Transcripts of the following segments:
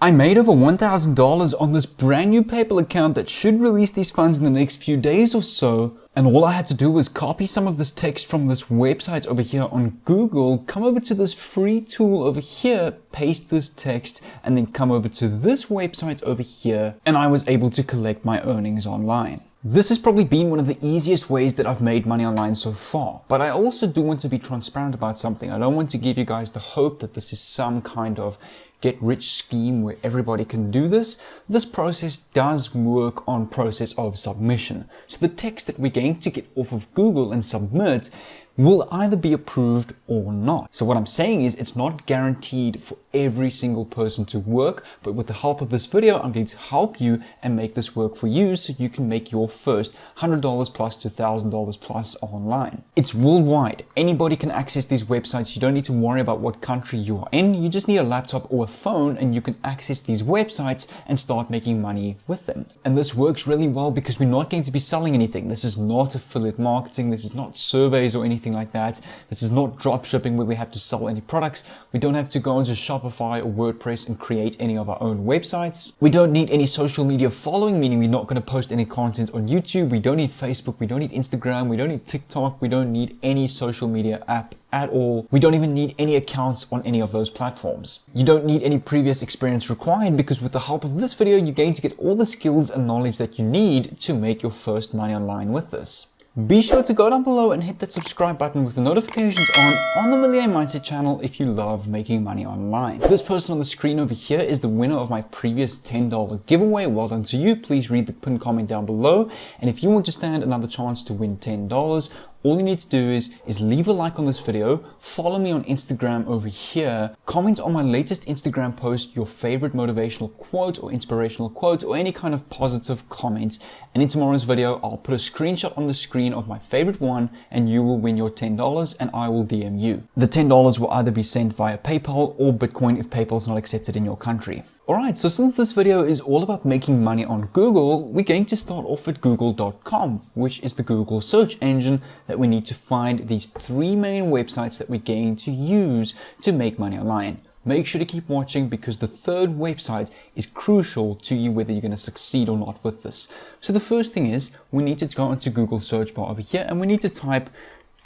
I made over $1,000 on this brand new PayPal account that should release these funds in the next few days or so. And all I had to do was copy some of this text from this website over here on Google, come over to this free tool over here, paste this text, and then come over to this website over here, and I was able to collect my earnings online. This has probably been one of the easiest ways that I've made money online so far, but I also do want to be transparent about something. I don't want to give you guys the hope that this is some kind of get-rich scheme where everybody can do this. This process does work on process of submission. So the text that we're going to get off of Google and submit will either be approved or not. So what I'm saying is it's not guaranteed for every single person to work, but with the help of this video, I'm going to help you and make this work for you so you can make your first $100 plus to $1,000 plus online. It's worldwide. Anybody can access these websites. You don't need to worry about what country you are in. You just need a laptop or a phone and you can access these websites and start making money with them. And this works really well because we're not going to be selling anything. This is not affiliate marketing. This is not surveys or anything like that. This is not drop shipping where we have to sell any products. We don't have to go into Shopify or WordPress and create any of our own websites. We don't need any social media following, meaning we're not going to post any content on YouTube. We don't need Facebook. We don't need Instagram. We don't need TikTok. We don't need any social media app at all. We don't even need any accounts on any of those platforms. You don't need any previous experience required because with the help of this video, you're going to get all the skills and knowledge that you need to make your first money online with this. Be sure to go down below and hit that subscribe button with the notifications on the Millionaire Mindset channel if you love making money online. This person on the screen over here is the winner of my previous $10 giveaway. Well done to you. Please read the pinned comment down below. And if you want to stand another chance to win $10, all you need to do is leave a like on this video, follow me on Instagram over here, comment on my latest Instagram post your favorite motivational quote or inspirational quote or any kind of positive comment. And in tomorrow's video, I'll put a screenshot on the screen of my favorite one and you will win your $10 and I will DM you. The $10 will either be sent via PayPal or Bitcoin if PayPal is not accepted in your country. Alright, so since this video is all about making money on Google, we're going to start off at google.com, which is the Google search engine that we need to find these three main websites that we're going to use to make money online. Make sure to keep watching because the third website is crucial to you whether you're going to succeed or not with this. So the first thing is we need to go into Google search bar over here and we need to type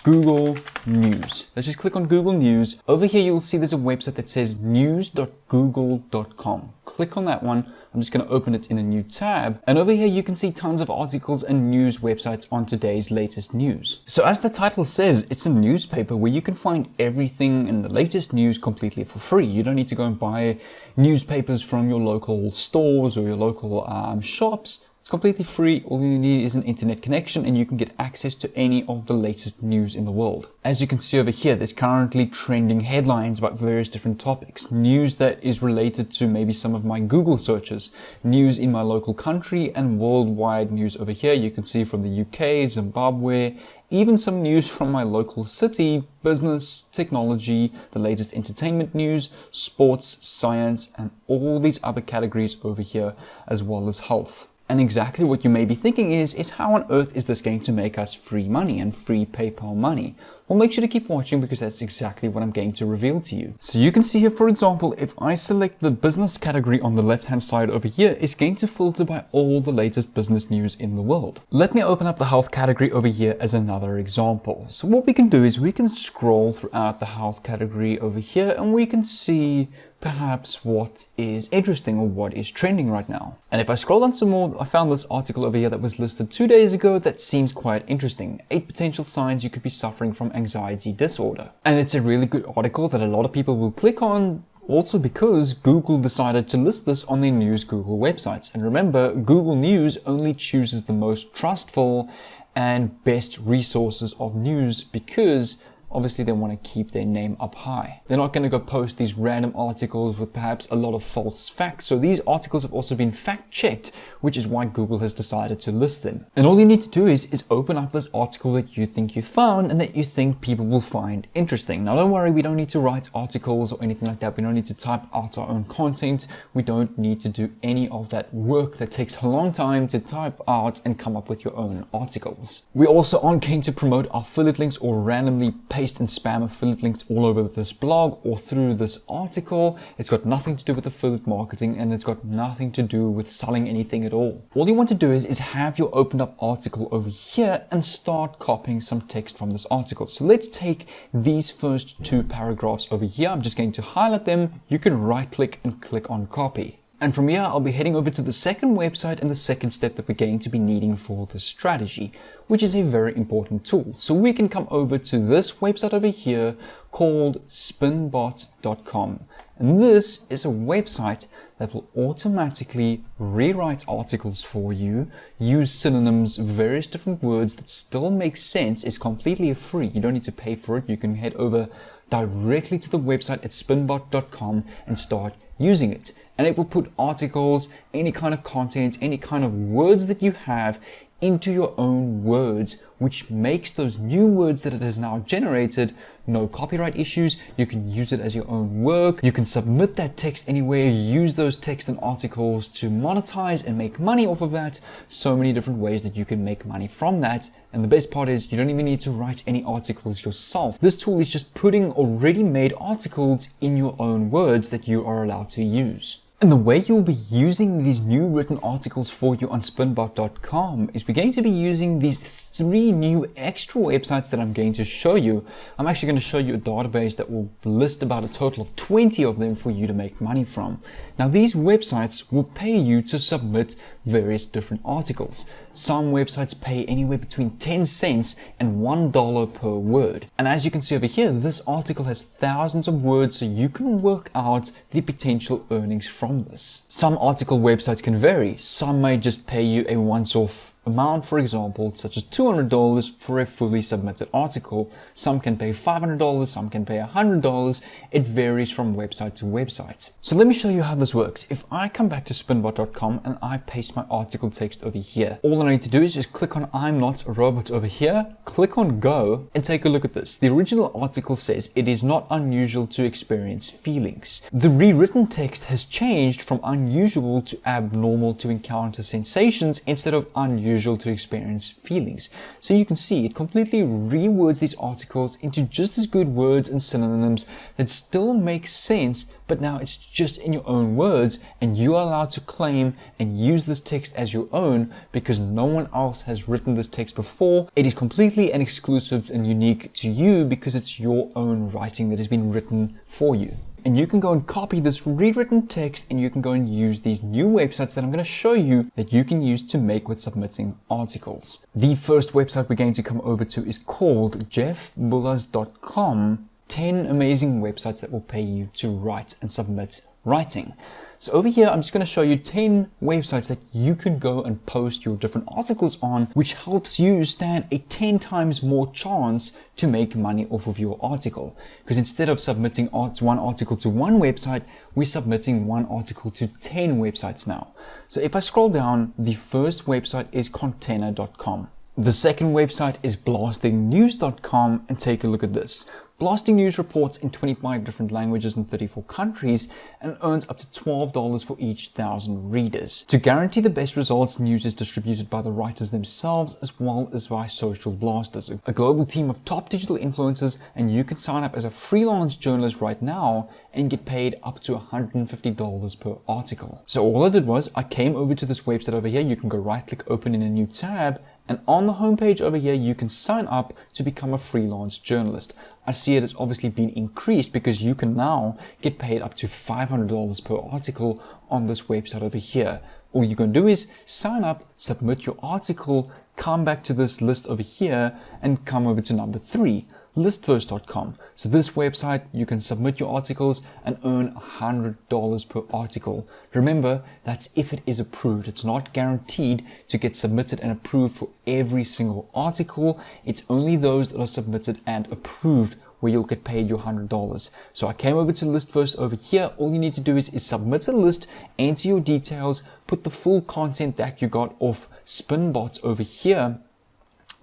Google News. Let's just click on Google News. Over here, you'll see there's a website that says news.google.com. Click on that one. I'm just going to open it in a new tab. And over here, you can see tons of articles and news websites on today's latest news. So as the title says, it's a newspaper where you can find everything in the latest news completely for free. You don't need to go and buy newspapers from your local stores or your local shops. It's completely free. All you need is an internet connection and you can get access to any of the latest news in the world. As you can see over here, there's currently trending headlines about various different topics. News that is related to maybe some of my Google searches. News in my local country and worldwide news over here. You can see from the UK, Zimbabwe, even some news from my local city, business, technology, the latest entertainment news, sports, science, and all these other categories over here, as well as health. And exactly what you may be thinking is how on earth is this going to make us free money and free PayPal money? Well, make sure to keep watching because that's exactly what I'm going to reveal to you. So you can see here, for example, if I select the business category on the left-hand side over here, it's going to filter by all the latest business news in the world. Let me open up the health category over here as another example. So what we can do is we can scroll throughout the health category over here and we can see perhaps what is interesting or what is trending right now. And if I scroll down some more, I found this article over here that was listed 2 days ago that seems quite interesting. 8 potential signs you could be suffering from anxiety disorder. And it's a really good article that a lot of people will click on, also because Google decided to list this on their News Google websites. And remember, Google News only chooses the most trustful and best resources of news because obviously they want to keep their name up high. They're not going to go post these random articles with perhaps a lot of false facts. So these articles have also been fact checked, which is why Google has decided to list them. And all you need to do is open up this article that you think you found and that you think people will find interesting. Now don't worry, we don't need to write articles or anything like that. We don't need to type out our own content. We don't need to do any of that work that takes a long time to type out and come up with your own articles. We also aren't going to promote affiliate links or randomly paste paste and spam affiliate links all over this blog or through this article. It's got nothing to do with affiliate marketing, and it's got nothing to do with selling anything at all. All you want to do is have your opened up article over here and start copying some text from this article. So let's take these first 2 paragraphs over here. I'm just going to highlight them. You can right click and click on copy. And from here, I'll be heading over to the second website and the second step that we're going to be needing for the strategy, which is a very important tool. So we can come over to this website over here called spinbot.com. And this is a website that will automatically rewrite articles for you, use synonyms, various different words that still make sense. It's completely free. You don't need to pay for it. You can head over directly to the website at spinbot.com and start using it. And it will put articles, any kind of content, any kind of words that you have into your own words, which makes those new words that it has now generated no copyright issues. You can use it as your own work. You can submit that text anywhere, use those text and articles to monetize and make money off of that. So many different ways that you can make money from that. And the best part is you don't even need to write any articles yourself. This tool is just putting already made articles in your own words that you are allowed to use. And the way you'll be using these new written articles for you on spinbot.com is we're going to be using these 3 new extra websites that I'm going to show you. I'm actually going to show you a database that will list about a total of 20 of them for you to make money from. Now, these websites will pay you to submit various different articles. Some websites pay anywhere between 10 cents and $1 per word. And as you can see over here, this article has thousands of words, so you can work out the potential earnings from this. Some article websites can vary. Some may just pay you a once-off amount, for example, such as $200 for a fully submitted article. Some can pay $500, some can pay $100. It varies from website to website. So let me show you how this works. If I come back to spinbot.com and I paste my article text over here, all I need to do is just click on I'm Not a Robot over here, click on Go, and take a look at this. The original article says it is not unusual to experience feelings. The rewritten text has changed from unusual to abnormal to encounter sensations instead of unusual to experience feelings. So you can see it completely rewords these articles into just as good words and synonyms that still make sense, but now it's just in your own words, and you are allowed to claim and use this text as your own because no one else has written this text before. It is completely and exclusive and unique to you because it's your own writing that has been written for you. And you can go and copy this rewritten text, and you can go and use these new websites that I'm going to show you that you can use to make with submitting articles. The first website we're going to come over to is called jeffbullas.com. 10 amazing websites that will pay you to write and submit writing. So over here, I'm just going to show you 10 websites that you can go and post your different articles on, which helps you stand a 10 times more chance to make money off of your article. Because instead of submitting one article to one website, we're submitting one article to 10 websites now. So if I scroll down, the first website is container.com. The second website is blastingnews.com, and take a look at this. Blasting News reports in 25 different languages in 34 countries and earns up to $12 for each 1,000 readers. To guarantee the best results, news is distributed by the writers themselves as well as by social blasters, a global team of top digital influencers, and you can sign up as a freelance journalist right now and get paid up to $150 per article. So all I did was I came over to this website over here. You can go right click, open in a new tab, and on the homepage over here, you can sign up to become a freelance journalist. I see it has obviously been increased because you can now get paid up to $500 per article on this website over here. All you're going to do is sign up, submit your article, come back to this list over here, and come over to number 3. Listverse.com. So this website, you can submit your articles and earn $100 per article. Remember, that's if it is approved. It's not guaranteed to get submitted and approved for every single article. It's only those that are submitted and approved where you'll get paid your $100. So I came over to Listverse over here. All you need to do is submit a list, enter your details, put the full content that you got off Spinbots over here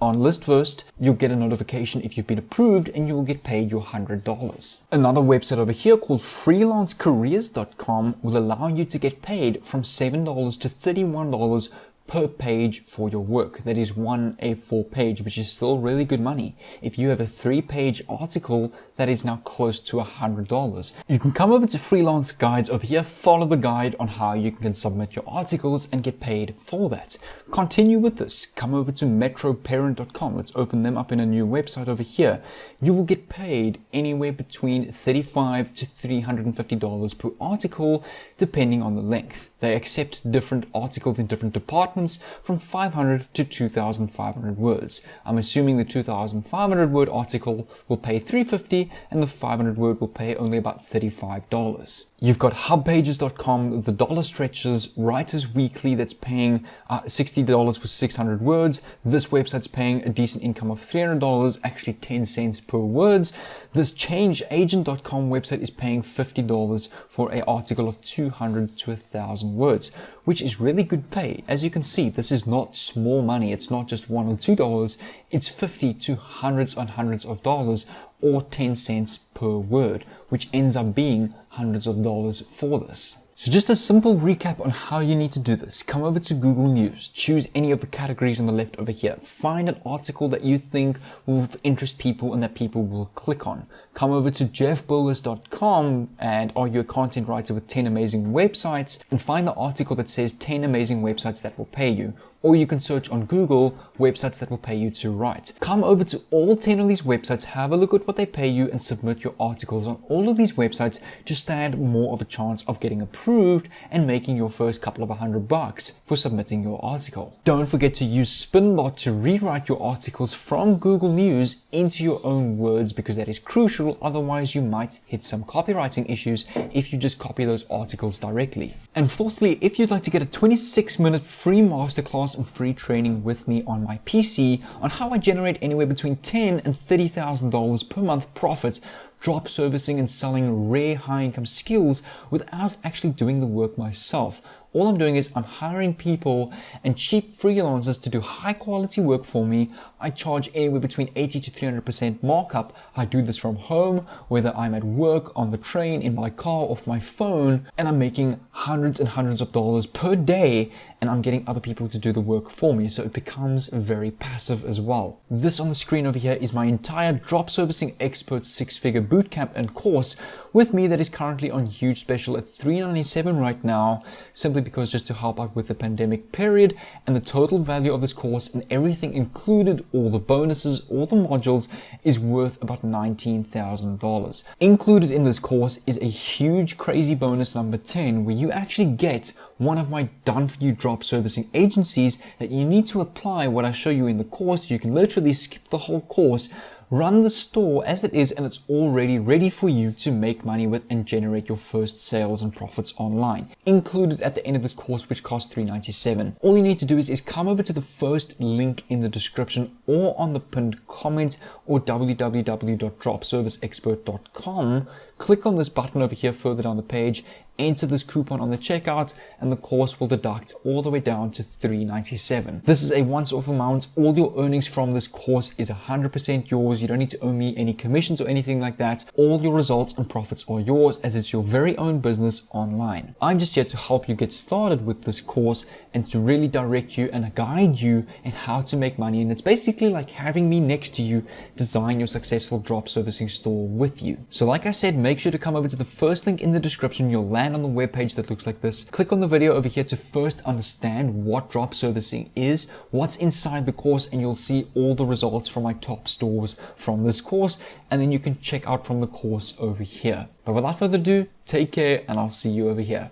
on Listverse. You'll get a notification if you've been approved and you will get paid your $100. Another website over here called freelancecareers.com will allow you to get paid from $7 to $31 per page for your work. That is one A4 page, which is still really good money. If you have a 3-page article, that is now close to $100. You can come over to freelance guides over here, follow the guide on how you can submit your articles and get paid for that. Continue with this. Come over to metroparent.com. Let's open them up in a new website over here. You will get paid anywhere between $35 to $350 per article, depending on the length. They accept different articles in different departments from 500 to 2,500 words. I'm assuming the 2,500 word article will pay $350 and the 500 word will pay only about $35. You've got hubpages.com, the Dollar Stretches, Writers Weekly that's paying $60 for 600 words. This website's paying a decent income of $300, actually 10 cents per words. This changeagent.com website is paying $50 for an article of 200 to 1,000 words, which is really good pay. As you can see, this is not small money. It's not just $1 or $2. It's 50 to hundreds and hundreds of dollars, or 10 cents per word, which ends up being hundreds of dollars for this. So just a simple recap on how you need to do this. Come over to Google News, choose any of the categories on the left over here, find an article that you think will interest people and that people will click on. Come over to jeffbowlers.com and are you a content writer with 10 amazing websites, and find the article that says 10 amazing websites that will pay you. Or you can search on Google websites that will pay you to write. Come over to all 10 of these websites, have a look at what they pay you and submit your articles on all of these websites to stand more of a chance of getting approved and making your first couple of $100 for submitting your article. Don't forget to use Spinbot to rewrite your articles from Google News into your own words, because that is crucial. Otherwise, you might hit some copywriting issues if you just copy those articles directly. And fourthly, if you'd like to get a 26-minute free masterclass and free training with me on my PC on how I generate anywhere between $10,000 and $30,000 per month profits drop servicing and selling rare high-income skills without actually doing the work myself. All I'm doing is I'm hiring people and cheap freelancers to do high quality work for me. I charge anywhere between 80 to 300% markup. I do this from home, whether I'm at work, on the train, in my car, off my phone, and I'm making hundreds and hundreds of dollars per day, and I'm getting other people to do the work for me, so it becomes very passive as well. This on the screen over here is my entire drop servicing expert 6-figure bootcamp and course with me that is currently on huge special at $397 right now, simply because just to help out with the pandemic period. And the total value of this course and everything included, all the bonuses, all the modules, is worth about $19,000. Included in this course is a huge crazy bonus number 10, where you actually get one of my done for you drop servicing agencies that you need to apply what I show you in the course. You can literally skip the whole course, run the store as it is, and it's already ready for you to make money with and generate your first sales and profits online. Included at the end of this course, which costs $397. All you need to do is come over to the first link in the description or on the pinned comment, or www.dropserviceexpert.com. Click on this button over here further down the page, enter this coupon on the checkout, and the course will deduct all the way down to $397. This is a once-off amount. All your earnings from this course is 100% yours. You don't need to owe me any commissions or anything like that. All your results and profits are yours, as it's your very own business online. I'm just here to help you get started with this course and to really direct you and guide you in how to make money. And it's basically like having me next to you, design your successful drop servicing store with you. So like I said, make sure to come over to the first link in the description. You'll land on the web page that looks like this. Click on the video over here to first understand what drop servicing is, what's inside the course, and you'll see all the results from my top stores from this course, and then you can check out from the course over here. But without further ado, take care, and I'll see you over here.